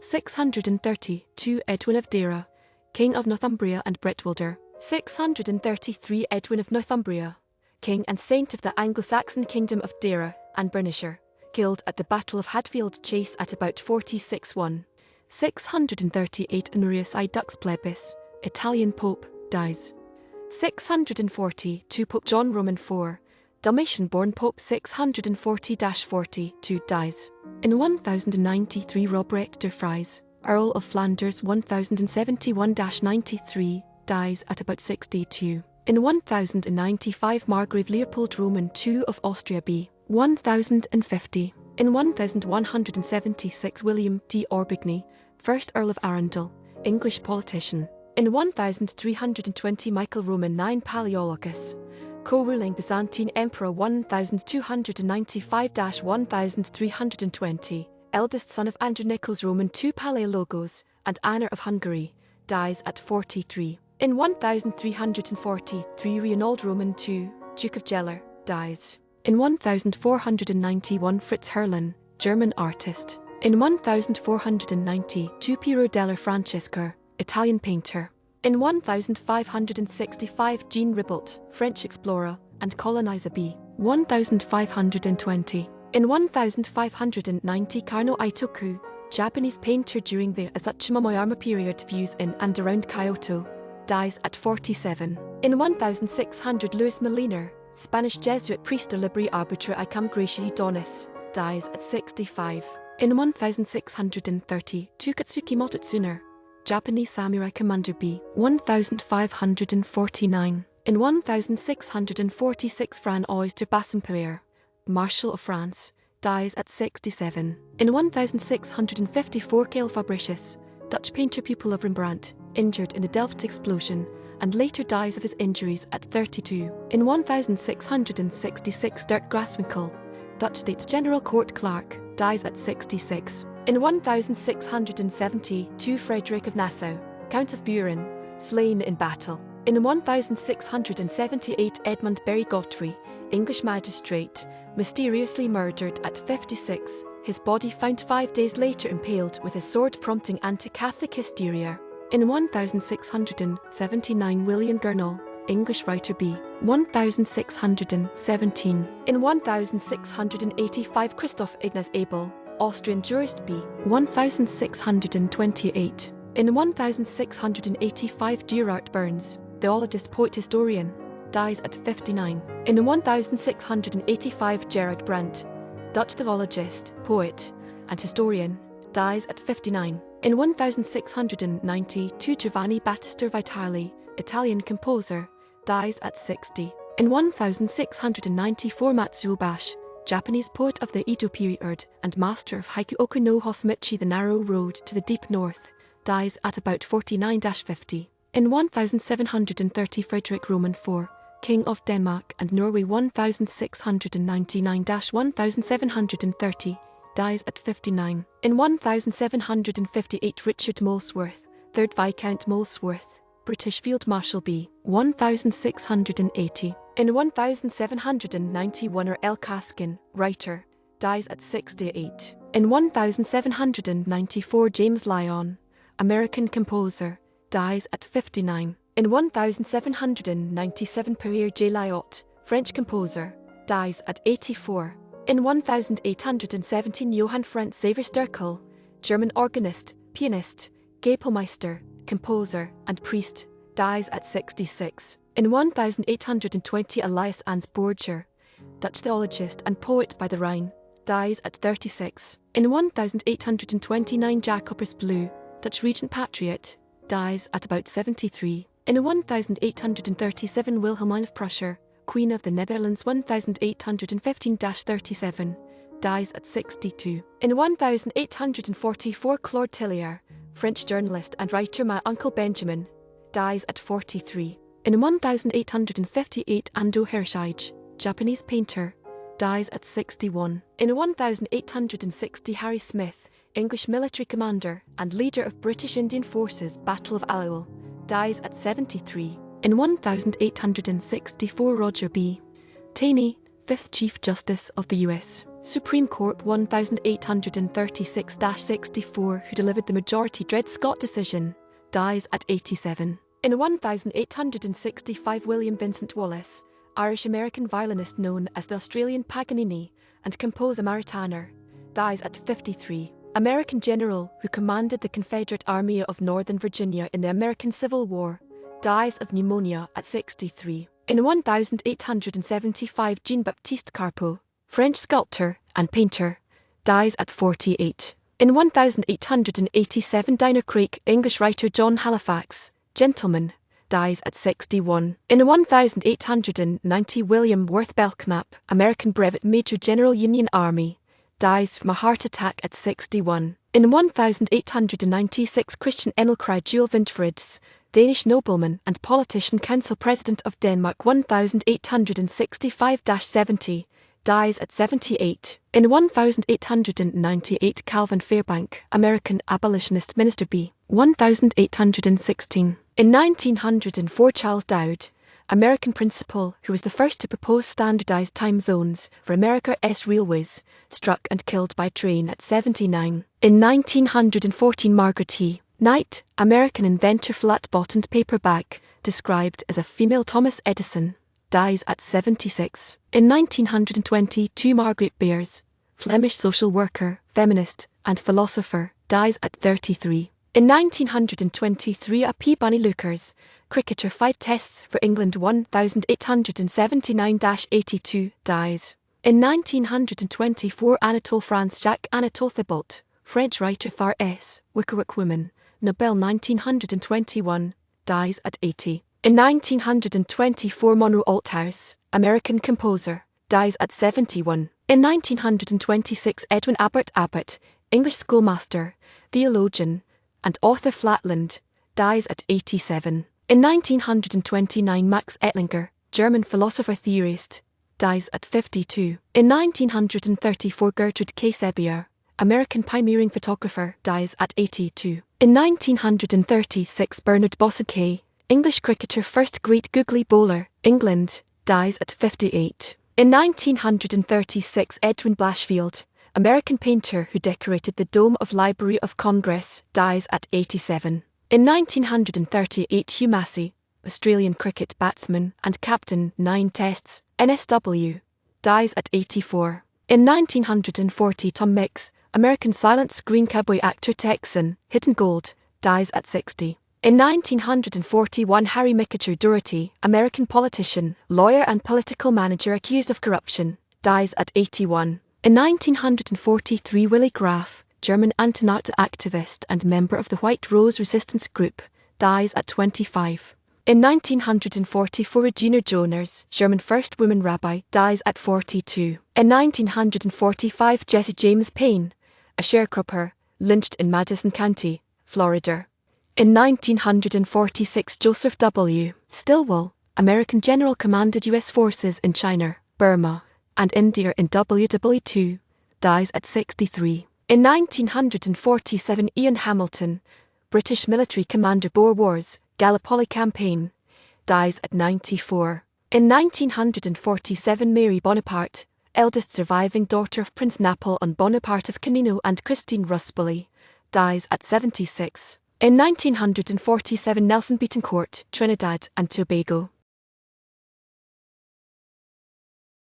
632 Edwin of Deira, King of Northumbria and Bretwalda. 633 Edwin of Northumbria, King and Saint of the Anglo-Saxon Kingdom of Deira and Bernicia, killed at the Battle of Hadfield Chase at about 46-1. 638 Honorius I plebis, Italian Pope, dies. 642 Pope John Roman IV, Dalmatian-born Pope 640-42 dies. In 1093 Robrecht de Fries, Earl of Flanders 1071-93, dies at about 62. In 1095 Margrave Leopold Roman II of Austria b. 1050. In 1176 William d'Orbigny, 1st Earl of Arundel, English politician. In 1320 Michael Roman IX Palaeologus, co-ruling Byzantine Emperor 1295-1320, eldest son of Andronikos Roman II Palaeologus and Anna of Hungary, dies at 43. In 1343 Reinald Roman II, Duke of Gellert, dies. In 1491 Fritz Herlen, German artist. In 1492 Piero della Francesca, Italian painter. In 1565 Jean Ribault, French explorer and colonizer b. 1520. In 1590 Kano Eitoku, Japanese painter during the Asachi Momoyama period, views in and around Kyoto, dies at 47. In 1600 Luis Molina, Spanish Jesuit priest de Libri Arbitra I Cum Gratiae Donis, dies at 65. In 1630 Kutsuki Mototsuna, Japanese samurai commander b. 1549. In 1646 François de Bassompierre, Marshal of France, dies at 67. In 1654 Carel Fabritius, Dutch painter pupil of Rembrandt, injured in the Delft Explosion, and later dies of his injuries at 32. In 1666 Dirck Graswinckel, Dutch States General Court clerk, dies at 66. In 1672 Frederik of Nassau, Count of Buren, slain in battle. In 1678 Edmund Berry Godfrey, English magistrate, mysteriously murdered at 56, his body found 5 days later impaled with his sword, prompting anti-Catholic hysteria. In 1679 William Gurnall, English writer b. 1617. In 1685 Christoph Ignaz Abel, Austrian jurist b. 1628. In 1685 Gerard Burns, theologist, poet, historian, dies at 59. In 1685 Gerard Brandt, Dutch theologist, poet, and historian, dies at 59. In 1692 Giovanni Battista Vitali, Italian composer, dies at 60. In 1694 Matsuo Bash, Japanese poet of the Edo period and master of haiku Oku no Hosimichi, the narrow road to the deep north, dies at about 49-50. In 1730 Frederick Roman IV, King of Denmark and Norway 1699-1730, dies at 59. In 1758 Richard Molesworth, 3rd Viscount Molesworth, British Field Marshal b. 1680. In 1791 Earl Caskin, writer, dies at 68. In 1794 James Lyon, American composer, dies at 59. In 1797 Pierre J. Lyotte, French composer, dies at 84. In 1817 Johann Franz Xaver Sterkel, German organist, pianist, Kapellmeister, composer, and priest, dies at 66. In 1820 Elias Ansborger, Dutch theologist and poet by the Rhine, dies at 36. In 1829 Jacobus Blue, Dutch regent patriot, dies at about 73. In 1837 Wilhelmine of Prussia, Queen of the Netherlands 1815-37, dies at 62. In 1844 Claude Tillier, French journalist and writer My Uncle Benjamin, dies at 43. In 1858 Ando Hirschige, Japanese painter, dies at 61. In 1860 Harry Smith, English military commander and leader of British Indian Forces, Battle of Aliwal, dies at 73. In 1864 Roger B. Taney, 5th Chief Justice of the U.S., Supreme Court 1836-64, who delivered the majority Dred Scott decision, dies at 87. In 1865, William Vincent Wallace, Irish-American violinist known as the Australian Paganini and composer Maritaner, dies at 53. American general who commanded the Confederate Army of Northern Virginia in the American Civil War, dies of pneumonia at 63. In 1875, Jean-Baptiste Carpeaux, French sculptor and painter, dies at 48. In 1887, Dinah Craik, English writer John Halifax, gentleman, dies at 61. In 1890, William Worth Belknap, American brevet major general Union Army, dies from a heart attack at 61. In 1896, Christian Engelkride Jules Vintfrids, Danish nobleman and politician, council president of Denmark 1865-70, dies at 78. In 1898, Calvin Fairbank, American abolitionist minister b. 1816. In 1904, Charles Dowd, American principal who was the first to propose standardized time zones for America's railways, struck and killed by train at 79. In 1914, Margaret E. Knight, American inventor, flat-bottomed paperback, described as a female Thomas Edison, dies at 76. In 1922, Margaret Beers, Flemish social worker, feminist, and philosopher, dies at 33. In 1923, A.P. Bunny Lookers, cricketer, 5 tests for England 1879-82, dies. In 1924, Anatole France Jacques Anatole Thibault, French writer, Far S. Wickerwick woman, Nobel 1921, dies at 80. In 1924, Monroe Althouse, American composer, dies at 71. In 1926, Edwin Abbott, English schoolmaster, theologian, and author, Flatland, dies at 87. In 1929, Max Ettlinger, German philosopher-theorist, dies at 52. In 1934, Gertrude K. Sebier, American pioneering photographer, dies at 82. In 1936, Bernard Bossiquet, English cricketer, first great googly bowler, England, dies at 58. In 1936, Edwin Blashfield, American painter who decorated the dome of Library of Congress, dies at 87. In 1938, Hugh Massey, Australian cricket batsman and captain, 9 tests, NSW, dies at 84. In 1940, Tom Mix, American silent screen cowboy actor, Texan, Hidden Gold, dies at 60. In 1941, Harry Mickacher Doherty, American politician, lawyer and political manager accused of corruption, dies at 81. In 1943, Willy Graf, German anti-Nazi activist and member of the White Rose Resistance Group, dies at 25. In 1944, Regina Joners, German first woman rabbi, dies at 42. In 1945, Jesse James Payne, a sharecropper, lynched in Madison County, Florida. In 1946, Joseph W. Stilwell, American general, commanded U.S. forces in China, Burma, and India in WW2, dies at 63. In 1947, Ian Hamilton, British military commander, Boer Wars, Gallipoli campaign, dies at 94. In 1947, Mary Bonaparte, eldest surviving daughter of Prince Napoleon Bonaparte of Canino and Christine Rusbully, dies at 76. In 1947, Nelson Betancourt, Trinidad and Tobago,